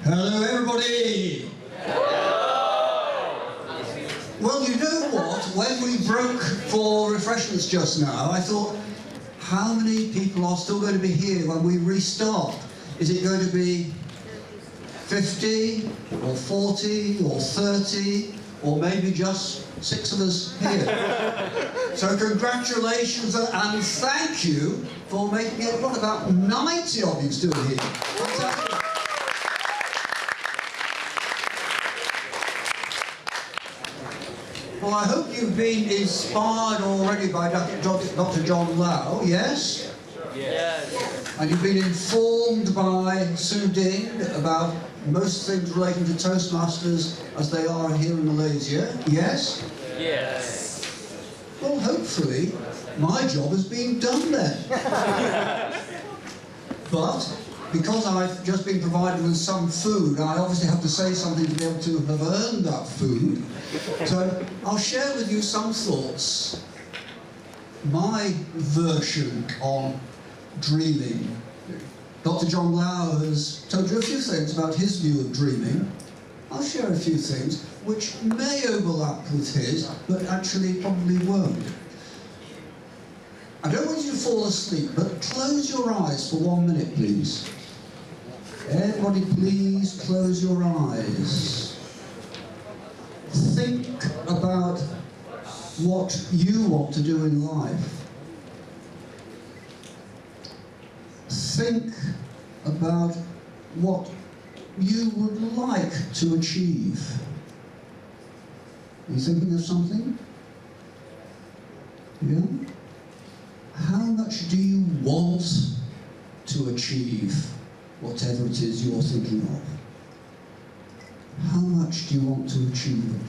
Hello, everybody! Well, you know what? When we broke for refreshments just now, I thought, how many people are still going to be here when we restart? Is it going to be 50, or 40, or 30, or maybe just 6 of us here? So congratulations and thank you for making it, what, about 90 of you still here. Fantastic. Well, I hope you've been inspired already by Dr. John Lau, yes? Yes. And you've been informed by Sue Ding about most things relating to Toastmasters as they are here in Malaysia, yes? Yes. Well, hopefully, my job has been done then. But, because I've just been provided with some food, I obviously have to say something to be able to have earned that food. So, I'll share with you some thoughts, my version on dreaming. Dr. John Lau has told you a few things about his view of dreaming. I'll share a few things which may overlap with his, but actually probably won't. I don't want you to fall asleep, but close your eyes for 1 minute, please. Everybody, please close your eyes. Think about what you want to do in life. Think about what you would like to achieve. Are you thinking of something? Yeah? How much do you want to achieve whatever it is you're thinking of? How much do you want to achieve it?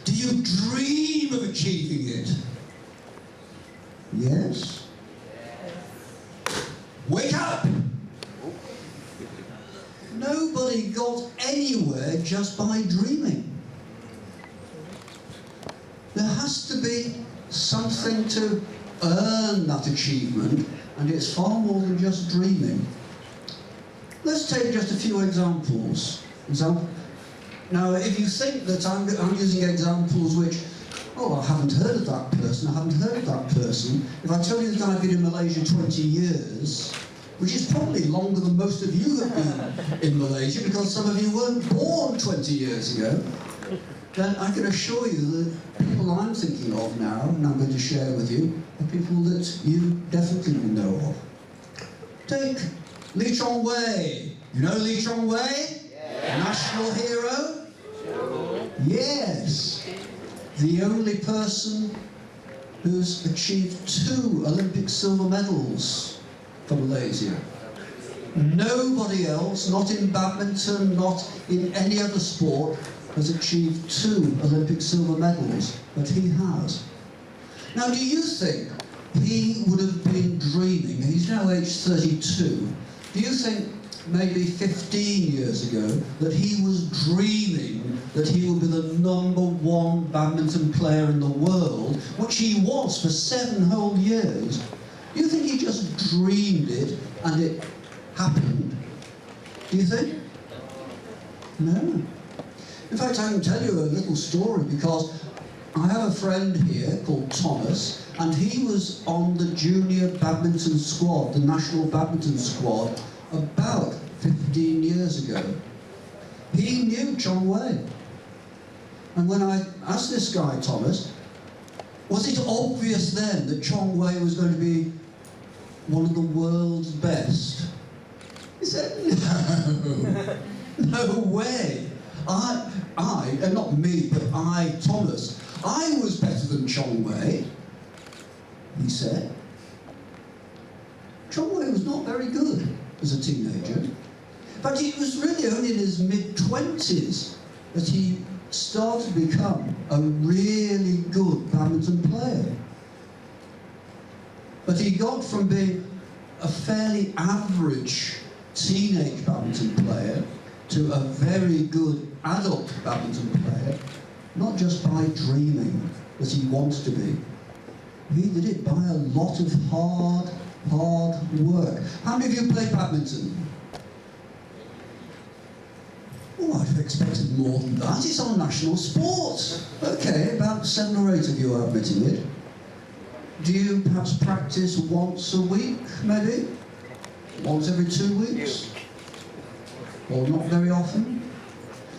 Do you dream of achieving it? Yes? Wake up! Nobody got anywhere just by dreaming. There has to be something to earn that achievement, and it's far more than just dreaming. Let's take just a few examples. Now, if you think that I'm using examples which, oh, I haven't heard of that person, I haven't heard of that person. If I tell you that I've been in Malaysia 20 years, which is probably longer than most of you have been in Malaysia, because some of you weren't born 20 years ago, then I can assure you that people I'm thinking of now, and I'm going to share with you, are people that you definitely know of. Take Lee Chong Wei. You know Lee Chong Wei? Yeah. National hero? Yes. The only person who's achieved 2 Olympic silver medals for Malaysia. Nobody else, not in badminton, not in any other sport, has achieved 2 Olympic silver medals, but he has. Now, do you think he would have been dreaming, he's now age 32, do you think maybe 15 years ago that he was dreaming that he would be the #1 badminton player in the world, which he was for 7 whole years? Do you think he just dreamed it and it happened? Do you think? No. In fact, I can tell you a little story, because I have a friend here called Thomas, and he was on the junior badminton squad, the national badminton squad, about 15 years ago. He knew Chong Wei. And when I asked this guy, Thomas, was it obvious then that Chong Wei was going to be one of the world's best? He said, no, no way. Not me, but Thomas, I was better than Chong Wei, he said. Chong Wei was not very good as a teenager, but it was really only in his mid-20s that he started to become a really good badminton player. But he got from being a fairly average teenage badminton player to a very good adult badminton player, not just by dreaming that he wants to be. He did it by a lot of hard work. How many of you play badminton? Oh, I'd have expected more than that. It's our national sport. Okay, about 7 or 8 of you are admitting it. Do you perhaps practice once a week, maybe? Once every 2 weeks? Or not very often?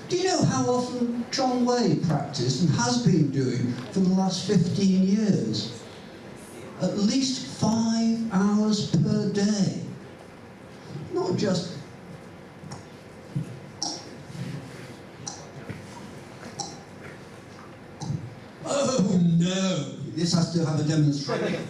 Do you know how often John Way practiced and has been doing for the last 15 years? At least 5 hours per day. Not just... Oh no! This has to have a demonstration.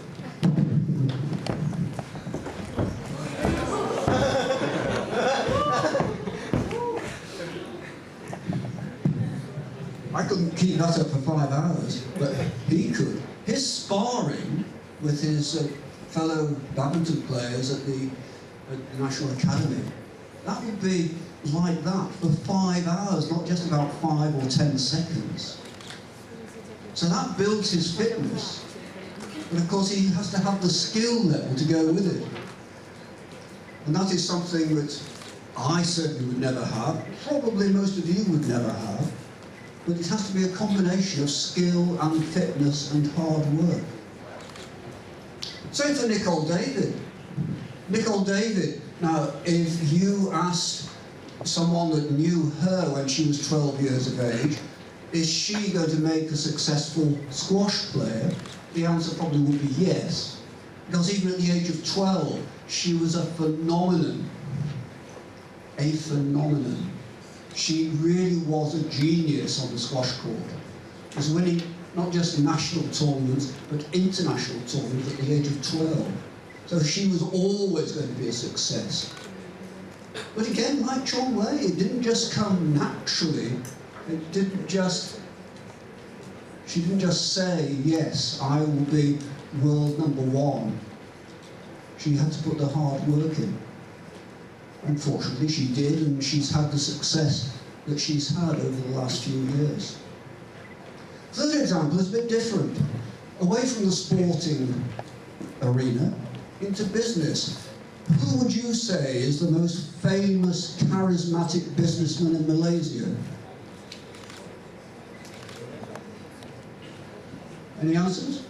I couldn't keep that up for 5 hours, but he could. His sparring with his fellow badminton players at the National Academy, that would be like that for 5 hours, not just about 5 or 10 seconds. So that builds his fitness. And of course he has to have the skill level to go with it. And that is something that I certainly would never have, probably most of you would never have, but it has to be a combination of skill and fitness and hard work. Same for Nicole David. Nicole David, now if you asked someone that knew her when she was 12 years of age, is she going to make a successful squash player? The answer probably would be yes. Because even at the age of 12, she was a phenomenon. A phenomenon. She really was a genius on the squash court. She was winning not just national tournaments, but international tournaments at the age of 12. So she was always going to be a success. But again, like John Way, it didn't just come naturally. It didn't just, she didn't just say, yes, I will be world #1. She had to put the hard work in. Unfortunately, she did, and she's had the success that she's had over the last few years. Third example is a bit different. Away from the sporting arena, into business. Who would you say is the most famous, charismatic businessman in Malaysia? Any answers?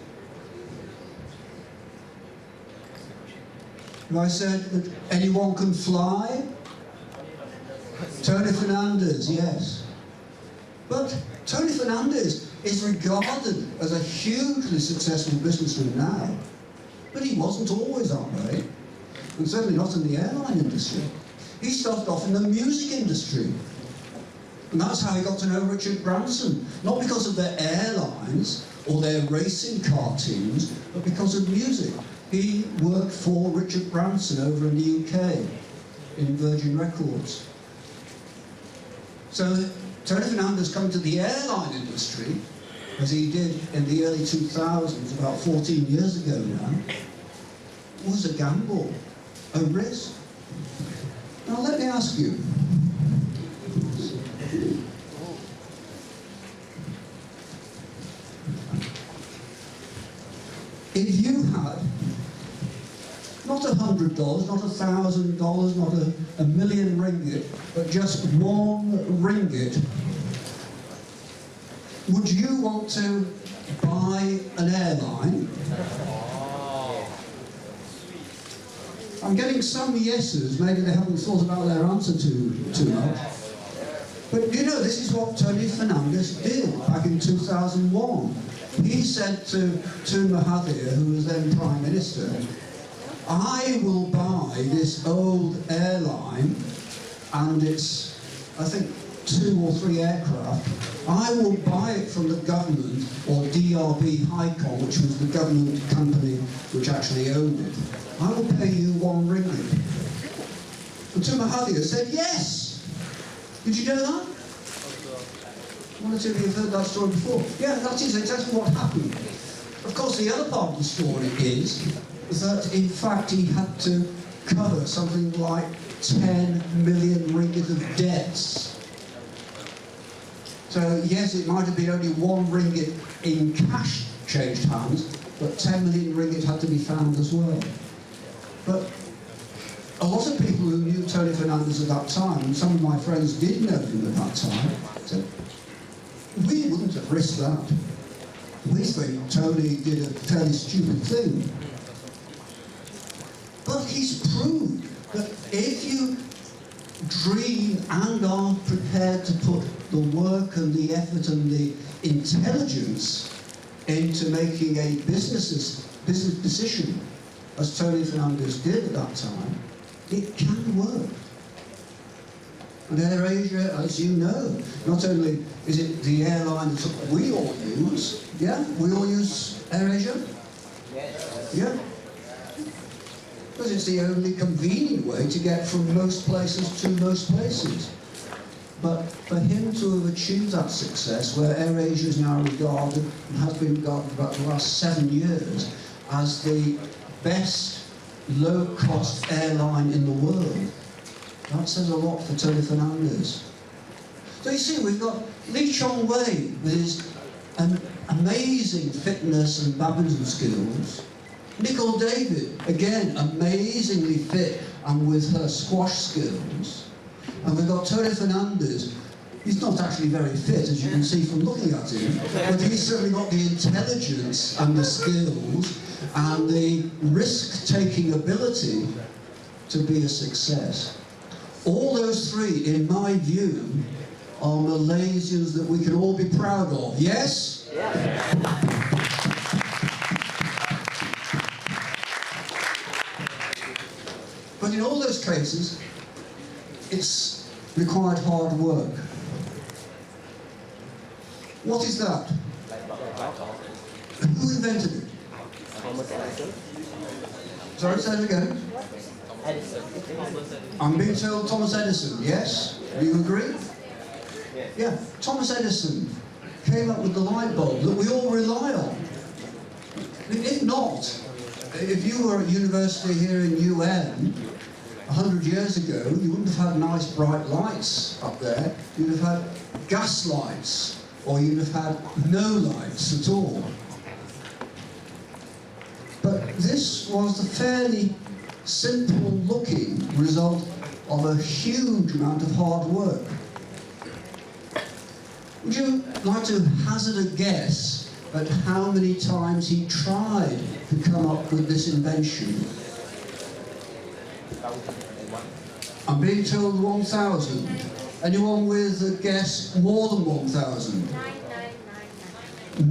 Have I said that anyone can fly? Tony Fernandez, yes. But Tony Fernandez is regarded as a hugely successful businessman now. But he wasn't always that way, and certainly not in the airline industry. He started off in the music industry. And that's how he got to know Richard Branson. Not because of their airlines or their racing car teams, but because of music. He worked for Richard Branson over in the UK, in Virgin Records. So Tony Fernandez coming to the airline industry, as he did in the early 2000s, about 14 years ago now, was a gamble, a risk. Now let me ask you, if you had not $100, not $1,000, not a million ringgit, but just 1 ringgit, would you want to buy an airline? I'm getting some yeses, maybe they haven't thought about their answer too much. But you know, this is what Tony Fernandez did back in 2001. He said to Mahathir, who was then Prime Minister, I will buy this old airline, and it's, I think, 2 or 3 aircraft. I will buy it from the government, or DRB Hicon, which was the government company which actually owned it. I will pay you 1 ringgit. And Mahathir said, yes! Did you know that? One or two of you have heard that story before. Yeah, that is exactly what happened. Of course, the other part of the story is that, in fact, he had to cover something like 10 million ringgit of debts. So, yes, it might have been only 1 ringgit in cash changed hands, but 10 million ringgit had to be found as well. But a lot of people who knew Tony Fernandez at that time, and some of my friends did know him at that time, said, we wouldn't have risked that. We think Tony did a fairly stupid thing. But he's proved that if you dream and are prepared to put the work and the effort and the intelligence into making a business decision, as Tony Fernandez did at that time, it can work. And AirAsia, as you know, not only is it the airline that we all use, yeah? We all use AirAsia? Yes. Yeah? Because it's the only convenient way to get from most places to most places. But for him to have achieved that success, where AirAsia is now regarded, and has been regarded for about the last 7 years, as the best low-cost airline in the world, that says a lot for Tony Fernandez. So you see, we've got Lee Chong Wei with his amazing fitness and badminton skills. Nicole David, again, amazingly fit and with her squash skills. And we've got Tony Fernandez. He's not actually very fit, as you can see from looking at him, but he's certainly got the intelligence and the skills and the risk-taking ability to be a success. All those three, in my view, are Malaysians that we can all be proud of. Yes? Yeah. But in all those cases, it's required hard work. What is that? Who invented it? Sorry, say it again. Edison. I'm being told Thomas Edison, yes? Do you agree? Yeah, Thomas Edison came up with the light bulb that we all rely on. If not, if you were at university here in UM 100 years ago, you wouldn't have had nice bright lights up there. You'd have had gas lights, or you'd have had no lights at all. But this was the fairly simple looking result of a huge amount of hard work. Would you like to hazard a guess at how many times he tried to come up with this invention? I'm being told 1,000. Anyone with a guess more than 1,000?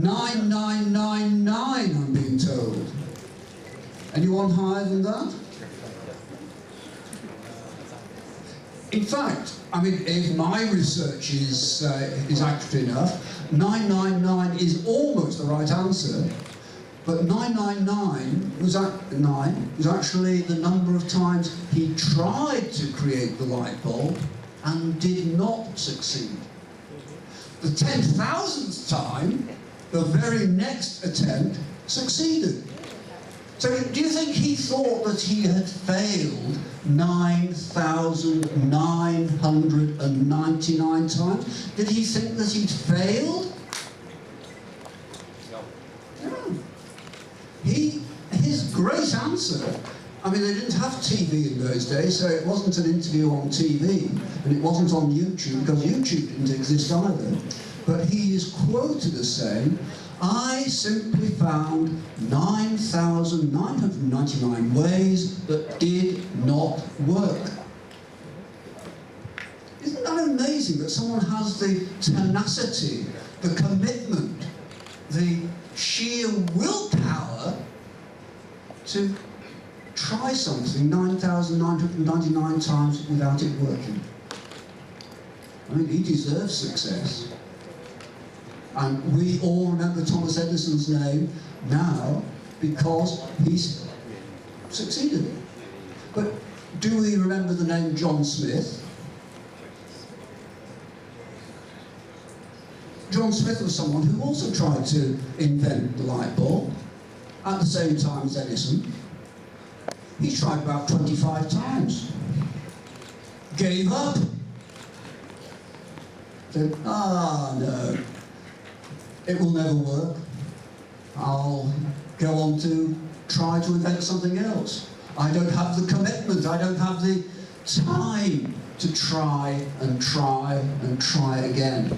9999, I'm being told. Anyone higher than that? In fact, I mean, if my research is accurate enough, 999 is almost the right answer, but 999 was actually the number of times he tried to create the light bulb and did not succeed. The 10,000th time, the very next attempt succeeded. So do you think he thought that he had failed 9,999 times? Did he think that he'd failed? No. His great answer, I mean, they didn't have TV in those days, so it wasn't an interview on TV, and it wasn't on YouTube, because YouTube didn't exist either. But he is quoted as saying, I simply found 9,999 ways that did not work. Isn't that amazing that someone has the tenacity, the commitment, the sheer willpower to try something 9,999 times without it working? I mean, he deserves success. And we all remember Thomas Edison's name now because he's succeeded. But do we remember the name John Smith? John Smith was someone who also tried to invent the light bulb at the same time as Edison. He tried about 25 times. Gave up. Said, no. It will never work. I'll go on to try to invent something else. I don't have the commitment, I don't have the time to try and try and try again.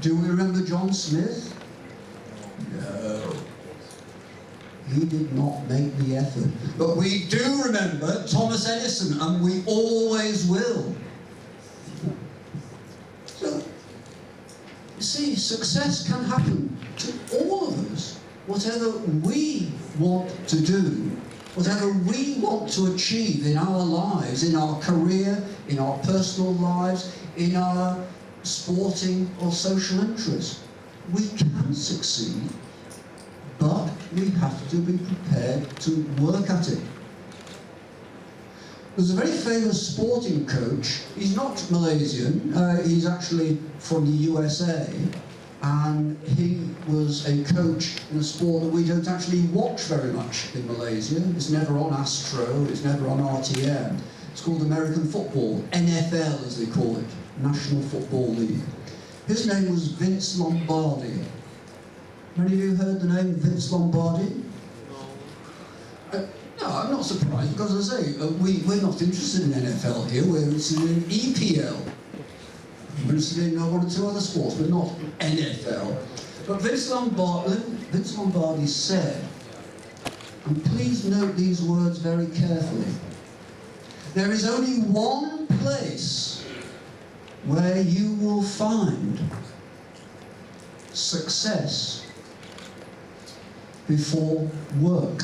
Do we remember John Smith? No. He did not make the effort. But we do remember Thomas Edison, and we always will. So, you see, success can happen to all of us. Whatever we want to do, whatever we want to achieve in our lives, in our career, in our personal lives, in our sporting or social interests, we can succeed, but we have to be prepared to work at it. There's a very famous sporting coach. He's not Malaysian, he's actually from the USA, and he was a coach in a sport that we don't actually watch very much in Malaysia. It's never on Astro, it's never on RTM. It's called American football, NFL as they call it, National Football League. His name was Vince Lombardi. Many of you heard the name Vince Lombardi? No, I'm not surprised, because as I say, we're not interested in NFL here, we're interested in EPL. We're interested in one or two other sports, but not NFL. But Vince Lombardi said, and please note these words very carefully, there is only one place where you will find success before work.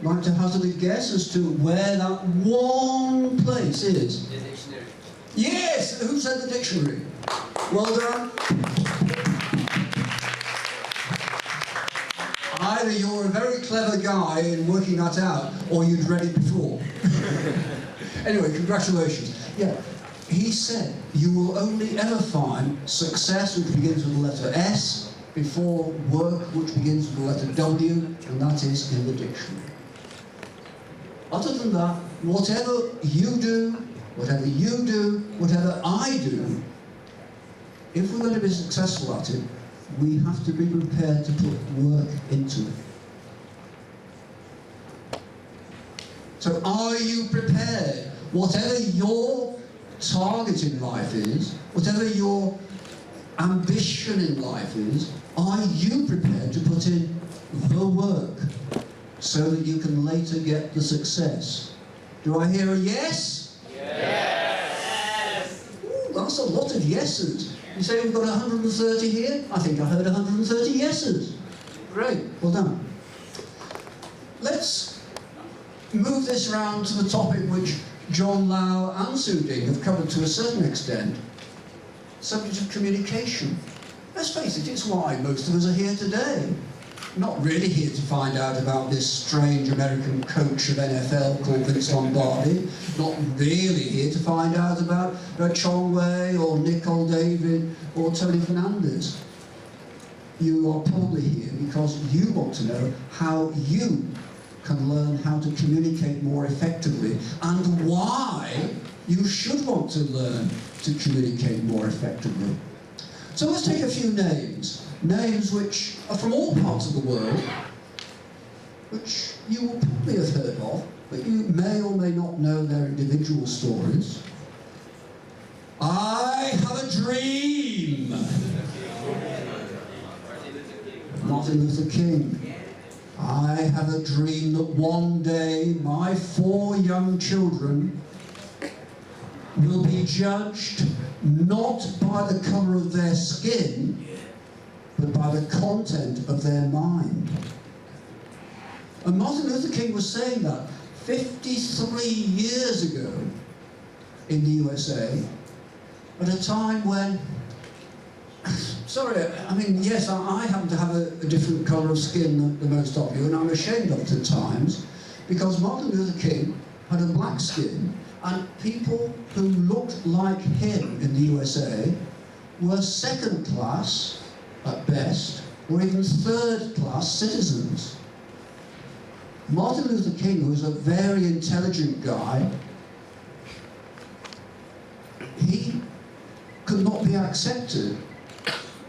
Like to hazard a guess as to where that one place is? The dictionary. Yes! Who said the dictionary? Well done. Either you're a very clever guy in working that out, or you'd read it before. Anyway, congratulations. Yeah, he said you will only ever find success, which begins with the letter S, before work, which begins with the letter W, and that is in the dictionary. Other than that, whatever you do, whatever I do, if we're going to be successful at it, we have to be prepared to put work into it. So are you prepared? Whatever your target in life is, whatever your ambition in life is, are you prepared to put in the work so that you can later get the success? Do I hear a yes? Yes! Ooh, that's a lot of yeses. You say we've got 130 here? I think I heard 130 yeses. Great, well done. Let's move this round to the topic which John Lau and Sue Ding have covered to a certain extent, subject of communication. Let's face it, it's why most of us are here today. Not really here to find out about this strange American coach of NFL called Vince Lombardi. Not really here to find out about Chong Wei or Nicole David or Tony Fernandez. You are probably here because you want to know how you can learn how to communicate more effectively and why you should want to learn to communicate more effectively. So let's take a few names. Names which are from all parts of the world, which you will probably have heard of, but you may or may not know their individual stories. I have a dream. Martin Luther King. I have a dream that one day my 4 young children will be judged not by the colour of their skin, but by the content of their mind. And Martin Luther King was saying that 53 years ago in the USA, at a time when, sorry, I mean, yes, I happen to have a different colour of skin than most of you, and I'm ashamed of it at times, because Martin Luther King had a black skin, and people who looked like him in the USA were second class, at best, or even third-class citizens. Martin Luther King, who was a very intelligent guy, he could not be accepted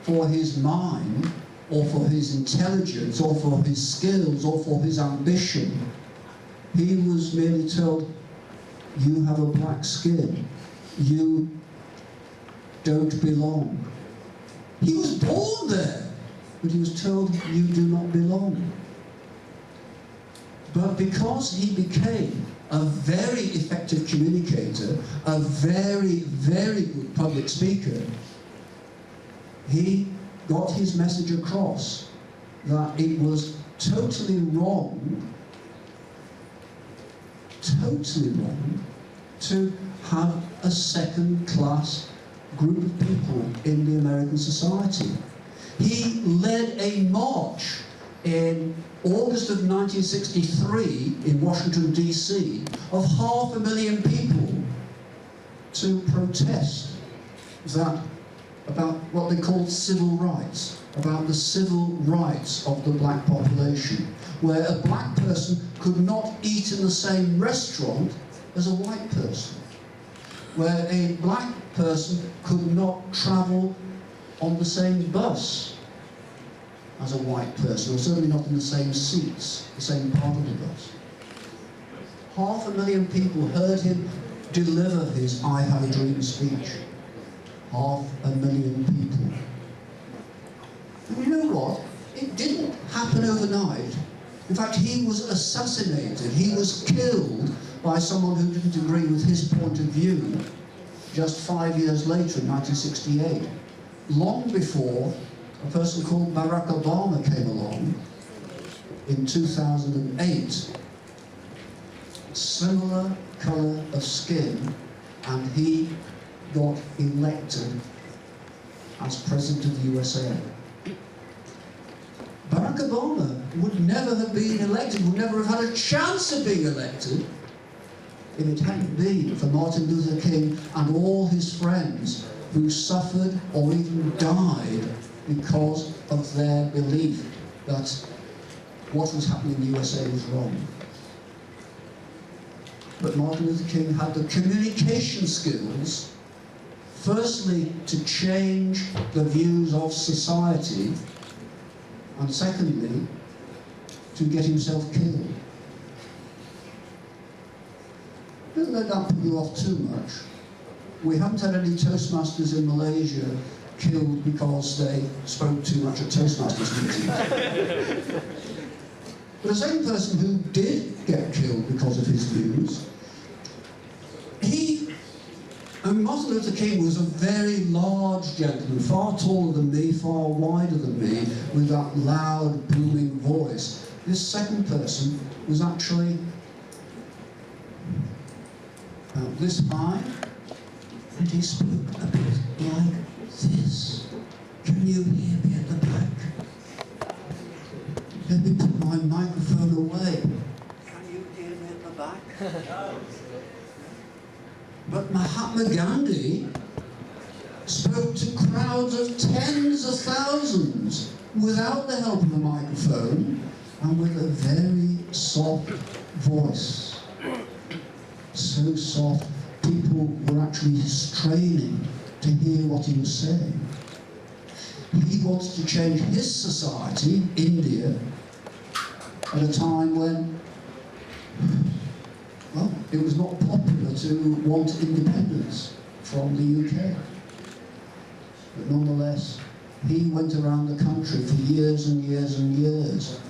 for his mind, or for his intelligence, or for his skills, or for his ambition. He was merely told, you have a black skin, you don't belong. He was born there, but he was told, you do not belong. But because he became a very effective communicator, a very, very good public speaker, he got his message across that it was totally wrong to have a second-class group of people in the American society. He led a march in August of 1963 in Washington, D.C. of 500,000 people to protest about what they called civil rights, about the civil rights of the black population, where a black person could not eat in the same restaurant as a white person, where a black person could not travel on the same bus as a white person, or certainly not in the same seats, the same part of the bus. 500,000 people heard him deliver his I Have a Dream speech. 500,000 people. And you know what? It didn't happen overnight. In fact, he was assassinated. He was killed by someone who didn't agree with his point of view just 5 years later in 1968. Long before a person called Barack Obama came along in 2008. Similar colour of skin, and he got elected as President of the USA. Barack Obama would never have been elected, would never have had a chance of being elected if it hadn't been for Martin Luther King and all his friends who suffered or even died because of their belief that what was happening in the USA was wrong. But Martin Luther King had the communication skills, firstly, to change the views of society, and secondly, to get himself killed. Don't let that put you off too much. We haven't had any Toastmasters in Malaysia killed because they spoke too much at Toastmasters meetings. But the same person who did get killed because of his views, Martin Luther King was a very large gentleman, far taller than me, far wider than me, with that loud, booming voice. This second person was actually about this high, and he spoke a bit like this. Can you hear me at the back? Let me put my microphone away. Can you hear me at the back? But Mahatma Gandhi spoke to crowds of tens of thousands without the help of a microphone and with a very soft voice. So soft, people were actually straining to hear what he was saying. He wanted to change his society, India, at a time when, well, it was not popular to want independence from the UK. But nonetheless, he went around the country for years and years and years,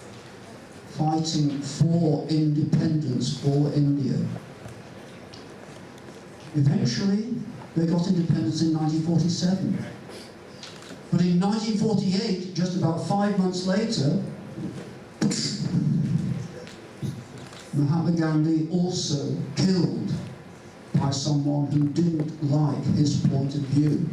fighting for independence for India. Eventually, they got independence in 1947. But in 1948, just about 5 months later, Mahatma Gandhi also killed by someone who didn't like his point of view.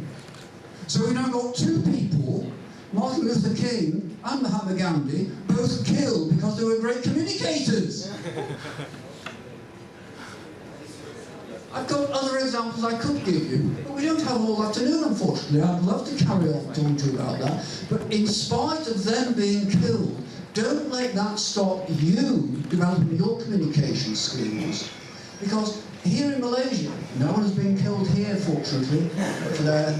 So we've now got two people, Martin Luther King and Mahatma Gandhi, both killed because they were great communicators. I've got other examples I could give you, but we don't have all afternoon, unfortunately. I'd love to carry on talking to you about that. But in spite of them being killed, don't let that stop you developing your communication skills. Because here in Malaysia, no one has been killed here, fortunately, for their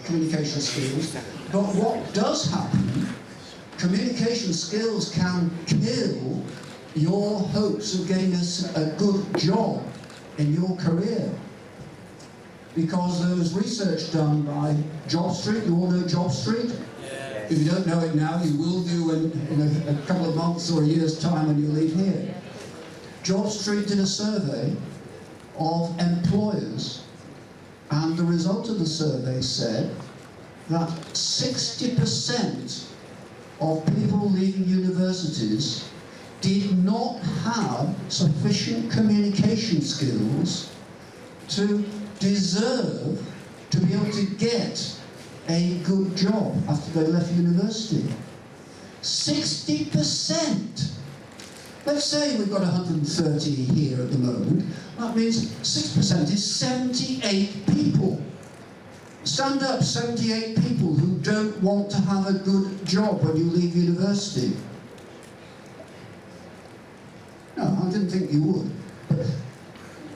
communication skills. But what does happen, communication skills can kill your hopes of getting a good job in your career. Because there was research done by Job Street. You all know Job Street? If you don't know it now, you will do in a couple of months or a year's time when you leave here. Job Street did a survey of employers, and the result of the survey said that 60% of people leaving universities did not have sufficient communication skills to deserve to be able to get a good job after they left university. 60%! Let's say we've got 130 here at the moment. That means 6% is 78 people. Stand up, 78 people who don't want to have a good job when you leave university. No, I didn't think you would. But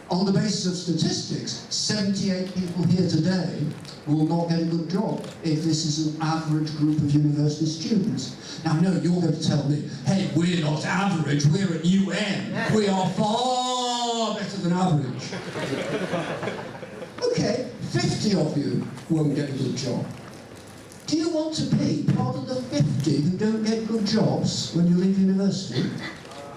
on the basis of statistics, 78 people here today will not get a good job if this is an average group of university students. Now, no, you're going to tell me, hey, we're not average, we're at UM. We are far better than average. Okay, 50 of you won't get a good job. Do you want to be part of the 50 who don't get good jobs when you leave university?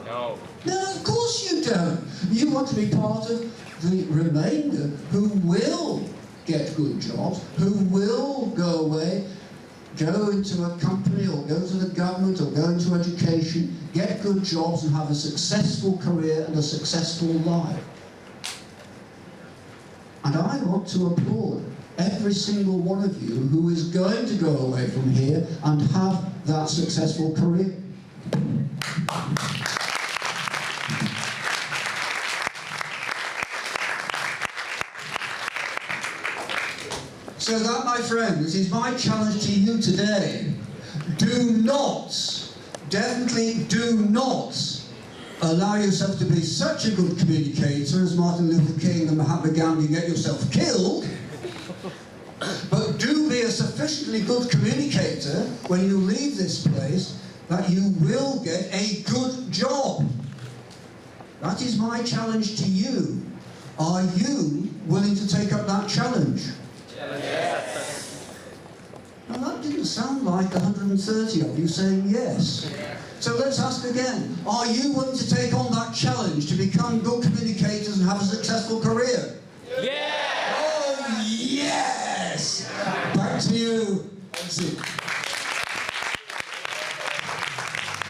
No. No, of course you don't. You want to be part of the remainder who will get good jobs, who will go away, go into a company or go to the government or go into education, get good jobs and have a successful career and a successful life. And I want to applaud every single one of you who is going to go away from here and have that successful career. So that, my friends, is my challenge to you today. Do not, definitely do not, allow yourself to be such a good communicator as Martin Luther King and Mahatma Gandhi and get yourself killed. But do be a sufficiently good communicator when you leave this place that you will get a good job. That is my challenge to you. Are you willing to take up that challenge? Yes. Now that didn't sound like 130 of you saying yes. So let's ask again. Are you willing to take on that challenge to become good communicators and have a successful career? Yes! Oh, yes! Back to you. That's it.